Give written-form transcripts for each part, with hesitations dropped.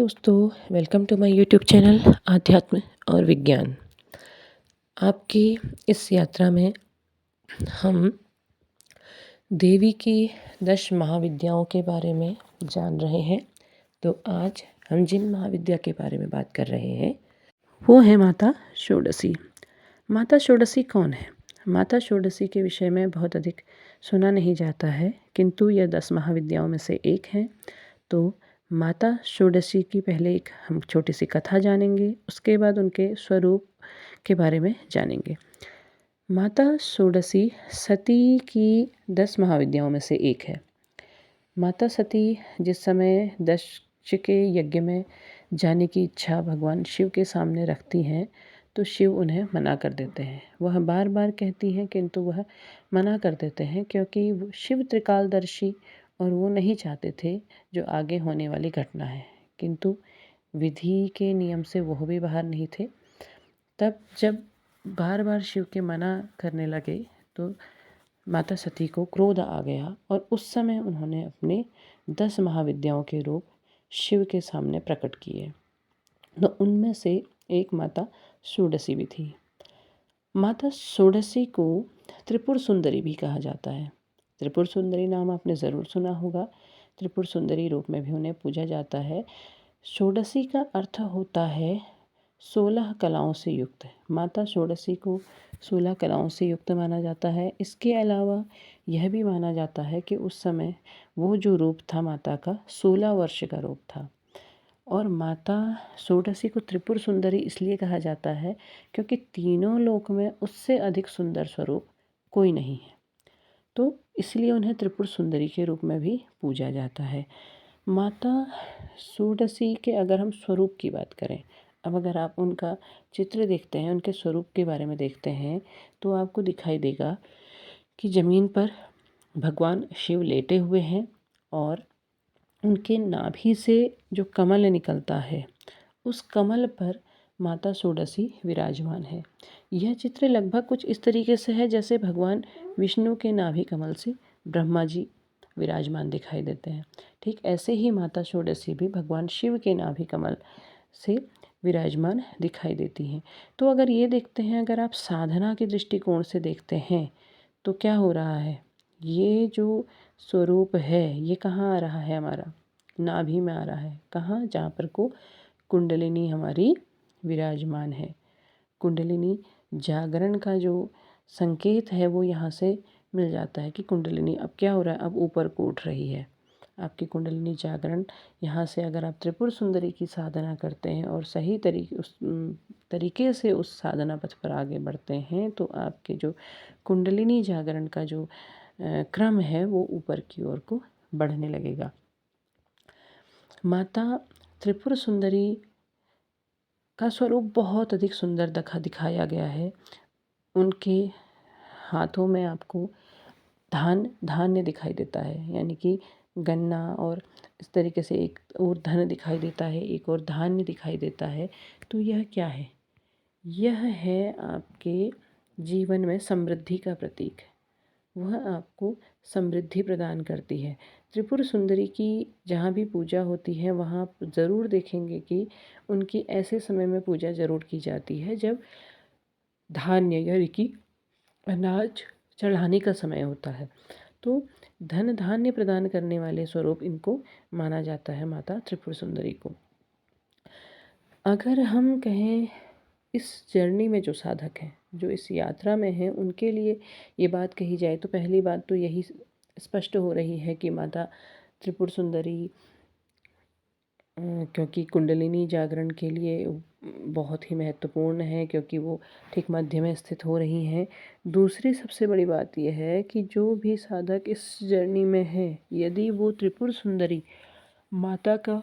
दोस्तों, welcome to my YouTube channel आध्यात्म और विज्ञान। आपकी इस यात्रा में हम देवी की 10 महाविद्याओं के बारे में जान रहे हैं। तो आज हम जिन महाविद्या के बारे में बात कर रहे हैं वो है माता षोडशी। माता षोडशी कौन है? माता षोडशी के विषय में बहुत अधिक सुना नहीं जाता है, किंतु यह 10 महाविद्याओं में से एक है। तो माता षोडशी की पहले एक हम छोटी सी कथा जानेंगे, उसके बाद उनके स्वरूप के बारे में जानेंगे। माता षोडशी सती की 10 महाविद्याओं में से एक है। माता सती जिस समय दक्ष के यज्ञ में जाने की इच्छा भगवान शिव के सामने रखती हैं, तो शिव उन्हें मना कर देते हैं। वह बार बार कहती हैं किंतु वह मना कर देते हैं, क्योंकि शिव त्रिकालदर्शी और वो नहीं चाहते थे जो आगे होने वाली घटना है। किंतु विधि के नियम से वह भी बाहर नहीं थे। तब जब बार बार शिव के मना करने लगे तो माता सती को क्रोध आ गया और उस समय उन्होंने अपने 10 महाविद्याओं के रूप शिव के सामने प्रकट किए। तो उनमें से एक माता षोडशी भी थी। माता षोडशी को त्रिपुर सुंदरी भी कहा जाता है। त्रिपुर सुंदरी नाम आपने ज़रूर सुना होगा। त्रिपुर सुंदरी रूप में भी उन्हें पूजा जाता है। षोडशी का अर्थ होता है 16 कलाओं से युक्त। माता षोडशी को 16 कलाओं से युक्त माना जाता है। इसके अलावा यह भी माना जाता है कि उस समय वो जो रूप था माता का 16 वर्ष का रूप था। और माता षोडशी को त्रिपुर सुंदरी इसलिए कहा जाता है क्योंकि तीनों लोक में उससे अधिक सुंदर स्वरूप कोई नहीं है, तो इसलिए उन्हें त्रिपुर सुंदरी के रूप में भी पूजा जाता है। माता षोडशी के अगर हम स्वरूप की बात करें, अब अगर आप उनका चित्र देखते हैं, उनके स्वरूप के बारे में देखते हैं, तो आपको दिखाई देगा कि ज़मीन पर भगवान शिव लेटे हुए हैं और उनके नाभि से जो कमल निकलता है उस कमल पर माता षोडशी विराजमान है। यह चित्र लगभग कुछ इस तरीके से है जैसे भगवान विष्णु के नाभि कमल से ब्रह्मा जी विराजमान दिखाई देते हैं। ठीक ऐसे ही माता षोडशी भी भगवान शिव के नाभि कमल से विराजमान दिखाई देती हैं। तो अगर ये देखते हैं, अगर आप साधना के दृष्टिकोण से देखते हैं तो क्या हो रहा है, ये जो स्वरूप है ये कहाँ आ रहा है, हमारा नाभि में आ रहा है। कहाँ? जहाँ पर को कुंडलिनी हमारी विराजमान है। कुंडलिनी जागरण का जो संकेत है वो यहाँ से मिल जाता है कि कुंडलिनी अब क्या हो रहा है, अब ऊपर को उठ रही है। आपकी कुंडलिनी जागरण यहाँ से अगर आप त्रिपुर सुंदरी की साधना करते हैं और सही तरीके से उस साधना पथ पर आगे बढ़ते हैं, तो आपके जो कुंडलिनी जागरण का जो क्रम है वो ऊपर की ओर को बढ़ने लगेगा। माता त्रिपुर सुंदरी का स्वरूप बहुत अधिक सुंदर दिखाया गया है। उनके हाथों में आपको धान्य दिखाई देता है, यानी कि गन्ना, और इस तरीके से एक और धन दिखाई देता है, एक और धान्य दिखाई देता है। तो यह क्या है? यह है आपके जीवन में समृद्धि का प्रतीक। वह आपको समृद्धि प्रदान करती है। त्रिपुर सुंदरी की जहाँ भी पूजा होती है वहाँ आप ज़रूर देखेंगे कि उनकी ऐसे समय में पूजा ज़रूर की जाती है जब धान्य यानी कि अनाज चढ़ाने का समय होता है। तो धन धान्य प्रदान करने वाले स्वरूप इनको माना जाता है माता त्रिपुर सुंदरी को। अगर हम कहें इस जर्नी में जो साधक हैं, जो इस यात्रा में हैं, उनके लिए ये बात कही जाए तो पहली बात तो यही स्पष्ट हो रही है कि माता त्रिपुर सुंदरी क्योंकि कुंडलिनी जागरण के लिए बहुत ही महत्वपूर्ण है, क्योंकि वो ठीक मध्य में स्थित हो रही हैं। दूसरी सबसे बड़ी बात यह है कि जो भी साधक इस जर्नी में है, यदि वो त्रिपुर सुंदरी माता का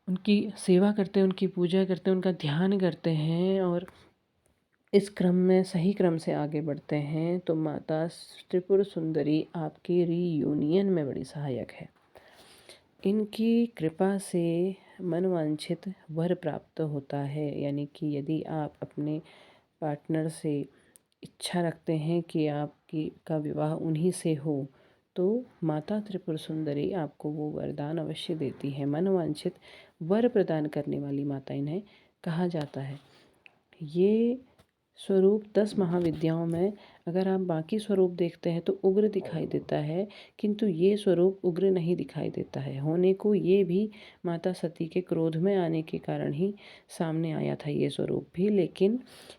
उनकी सेवा करते हैं, उनकी पूजा करते हैं, उनका ध्यान करते हैं और इस क्रम में सही क्रम से आगे बढ़ते हैं, तो माता त्रिपुर सुंदरी आपकी रीयूनियन में बड़ी सहायक है। इनकी कृपा से मनवांछित वर प्राप्त होता है, यानी कि यदि आप अपने पार्टनर से इच्छा रखते हैं कि आपकी का विवाह उन्हीं से हो, तो माता त्रिपुर सुंदरी आपको वो वरदान अवश्य देती है। मनोवांछित वर प्रदान करने वाली माता इन्हें कहा जाता है। ये स्वरूप 10 महाविद्याओं में अगर आप बाकी स्वरूप देखते हैं तो उग्र दिखाई देता है, किंतु ये स्वरूप उग्र नहीं दिखाई देता है। होने को ये भी माता सती के क्रोध में आने के कारण ही सामने आया था ये स्वरूप भी, लेकिन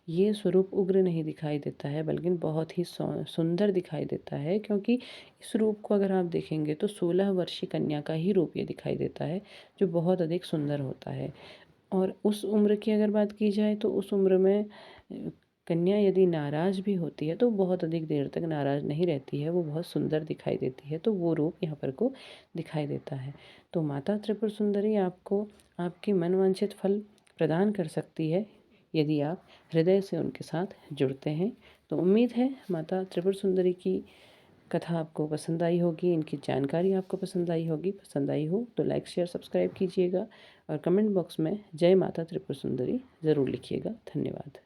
ये स्वरूप उग्र नहीं दिखाई देता है बल्कि बहुत ही सुंदर दिखाई देता है, क्योंकि इस रूप को अगर आप देखेंगे तो 16 वर्षीय कन्या का ही रूप ये दिखाई देता है, जो बहुत अधिक सुंदर होता है। और उस उम्र की अगर बात की जाए तो उस उम्र में कन्या यदि नाराज़ भी होती है तो बहुत अधिक देर तक नाराज़ नहीं रहती है, वो बहुत सुंदर दिखाई देती है। तो वो रूप यहाँ पर को दिखाई देता है। तो माता त्रिपुर सुंदरी आपको आपके मनवांछित फल प्रदान कर सकती है यदि आप हृदय से उनके साथ जुड़ते हैं। तो उम्मीद है माता त्रिपुर सुंदरी की कथा आपको पसंद आई होगी, इनकी जानकारी आपको पसंद आई होगी। पसंद आई हो तो लाइक शेयर सब्सक्राइब कीजिएगा और कमेंट बॉक्स में जय माता त्रिपुर सुंदरी ज़रूर लिखिएगा। धन्यवाद।